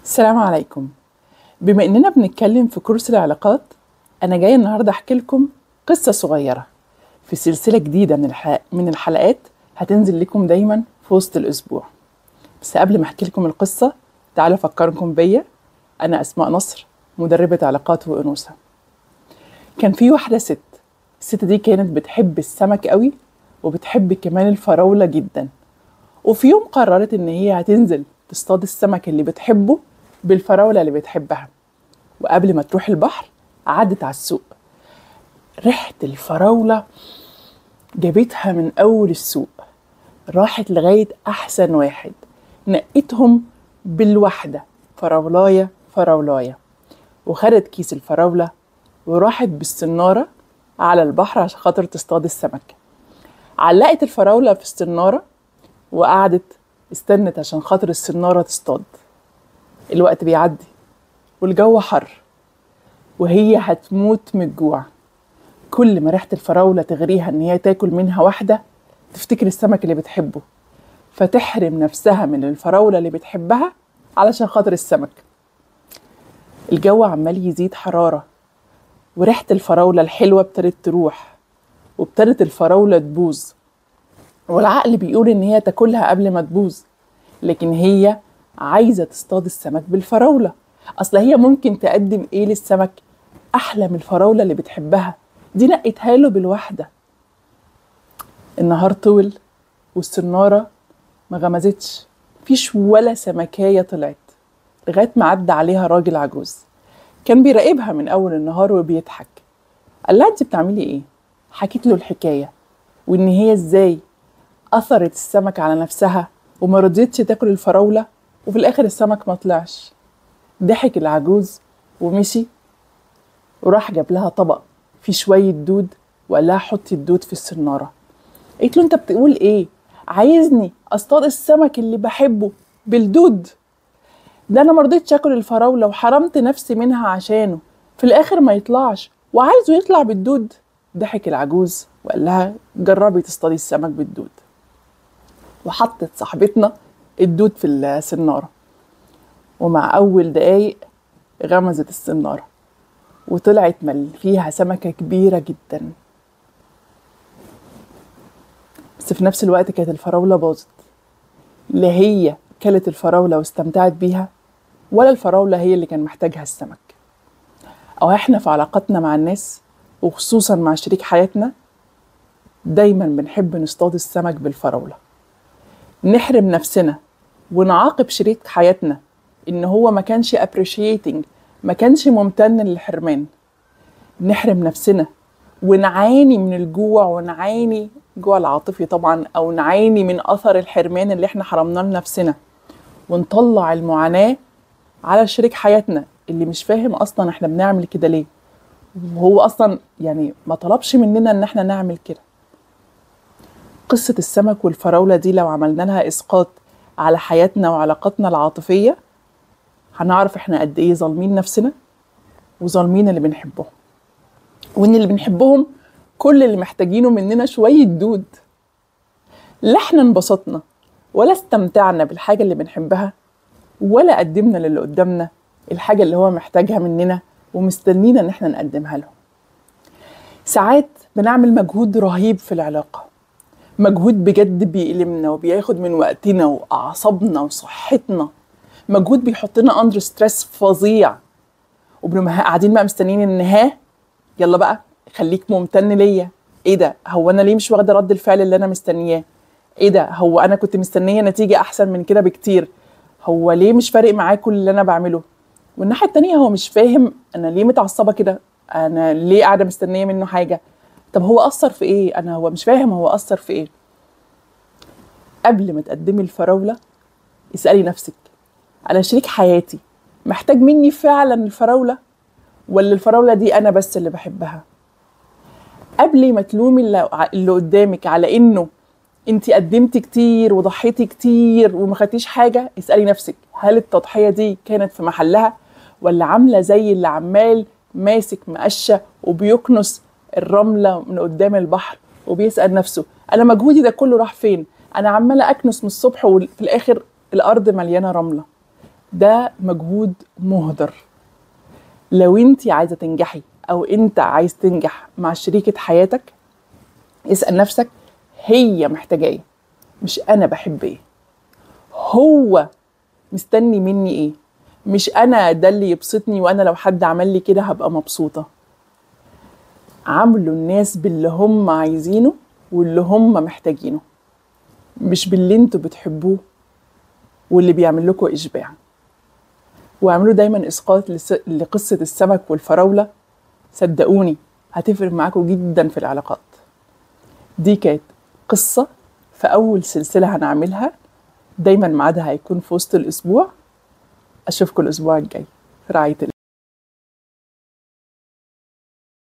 السلام عليكم. بما اننا بنتكلم في كورس العلاقات، انا جايه النهارده احكي لكم قصه صغيره في سلسله جديده من الحلقات هتنزل لكم دايما في وسط الاسبوع. بس قبل ما احكي لكم القصه، تعالوا افكركم بيا. انا اسماء نصر، مدربه علاقات وانوثه. كان في واحده الست دي كانت بتحب السمك قوي، وبتحب كمان الفراوله جدا. وفي يوم قررت ان هي هتنزل تصطاد السمك اللي بتحبه بالفراولة اللي بتحبها. وقبل ما تروح البحر عدت على السوق. ريحة الفراولة جابتها من أول السوق، راحت لغاية أحسن واحد، نقيتهم بالوحدة فراولاية فراولاية، وخدت كيس الفراولة وراحت بالسنارة على البحر عشان خاطر تصطاد السمك. علقت الفراولة في السنارة وقعدت استنت عشان خاطر السنارة تصطاد. الوقت بيعدي والجو حر وهي هتموت من الجوع. كل ما ريحة الفراولة تغريها ان هي تاكل منها واحدة، تفتكر السمك اللي بتحبه، فتحرم نفسها من الفراولة اللي بتحبها علشان خاطر السمك. الجو عمال يزيد حرارة، وريحة الفراولة الحلوة ابتدت تروح، وابتدت الفراولة تبوظ. والعقل بيقول ان هي تاكلها قبل ما تبوظ، لكن هي عايزة تصطاد السمك بالفراولة. أصل هي ممكن تقدم إيه للسمك أحلى من الفراولة اللي بتحبها؟ دي نقيتها له بالواحدة. النهار طول والسنارة ما غمزتش، فيش ولا سمكاية طلعت، لغاية ما عدى عليها راجل عجوز كان بيراقبها من أول النهار وبيضحك. قال لها: أنت بتعملي إيه؟ حكيت له الحكاية، وإن هي إزاي أثرت السمك على نفسها وما رضيتش تاكل الفراولة، وفي الآخر السمك ما طلعش. ضحك العجوز ومشي، وراح جاب لها طبق فيه شوية دود وقال لها: حطي الدود في السنارة. قالت له: أنت بتقول إيه؟ عايزني أصطاد السمك اللي بحبه بالدود؟ ده أنا مرضيتش أكل الفراولة وحرمت نفسي منها عشانه، في الآخر ما يطلعش وعايزه يطلع بالدود. ضحك العجوز وقال لها: جربي تصطادي السمك بالدود. وحطت صاحبتنا الدود في السنارة، ومع أول دقايق غمزت السنارة وطلعت فيها سمكة كبيرة جدا. بس في نفس الوقت كانت الفراولة باظت. لا هي كلت الفراولة واستمتعت بيها، ولا الفراولة هي اللي كان محتاجها السمك. أو احنا في علاقتنا مع الناس، وخصوصا مع شريك حياتنا، دايما بنحب نصطاد السمك بالفراولة، نحرم نفسنا ونعاقب شريك حياتنا إن هو ما كانش appreciating، ما كانش ممتن للحرمان. نحرم نفسنا ونعاني من الجوع، ونعاني الجوع العاطفي طبعا، أو نعاني من أثر الحرمان اللي احنا حرمناه لنفسنا، ونطلع المعاناة على شريك حياتنا اللي مش فاهم أصلا احنا بنعمل كده ليه، وهو أصلا يعني ما طلبش مننا إن احنا نعمل كده. قصة السمك والفراولة دي لو عملنا لها إسقاط على حياتنا وعلاقاتنا العاطفية، هنعرف احنا قد ايه ظالمين نفسنا وظالمين اللي بنحبهم، وان اللي بنحبهم كل اللي محتاجينه مننا شوية دود. لا احنا انبسطنا ولا استمتعنا بالحاجة اللي بنحبها، ولا قدمنا للي قدامنا الحاجة اللي هو محتاجها مننا ومستنينا ان احنا نقدمها له. ساعات بنعمل مجهود رهيب في العلاقة، مجهود بجد بيألمنا وبياخد من وقتنا وأعصابنا وصحتنا، مجهود بيحطنا اندر ستريس فظيع، وبنبقى قاعدين بقى مستنيين النهاية. يلا بقى خليك ممتن ليا. ايه ده؟ هو انا ليه مش واخده رد الفعل اللي انا مستنياه؟ ايه ده؟ هو انا كنت مستنيه نتيجه احسن من كده بكتير. هو ليه مش فارق معاه كل اللي انا بعمله؟ والناحيه التانية هو مش فاهم انا ليه متعصبه كده، انا ليه قاعده مستنيه منه حاجه. طب هو اثر في ايه؟ هو مش فاهم هو اثر في ايه. قبل ما تقدمي الفراوله اسالي نفسك: انا شريك حياتي محتاج مني فعلا الفراوله، ولا الفراوله دي انا بس اللي بحبها؟ قبل ما تلومي اللي قدامك على انه انت قدمتي كتير وضحيتي كتير وما خدتيش حاجه، اسالي نفسك: هل التضحيه دي كانت في محلها، ولا عامله زي اللي عمال ماسك مقشه وبيكنس الرمله من قدام البحر وبيسال نفسه: انا مجهودي ده كله راح فين؟ انا عماله اكنس من الصبح وفي الاخر الارض مليانه رمله. ده مجهود مهدر. لو انت عايزة تنجحي او انت عايز تنجح مع شريكة حياتك، اسأل نفسك هي محتاجة ايه، مش انا بحب ايه. هو مستني مني ايه، مش انا ده اللي يبسطني وانا لو حد عمل لي كده هبقى مبسوطة. عاملوا الناس باللي هم عايزينه واللي هم محتاجينه، مش باللي انتوا بتحبوه واللي بيعمل لكم إشباع. واعملوا دايما إسقاط لقصة السمك والفراولة، صدقوني هتفرق معاكم جدا في العلاقات. دي كانت قصة في أول سلسلة هنعملها، دايما ميعادها هيكون في وسط الأسبوع. أشوفكم الأسبوع الجاي في رعاية الله.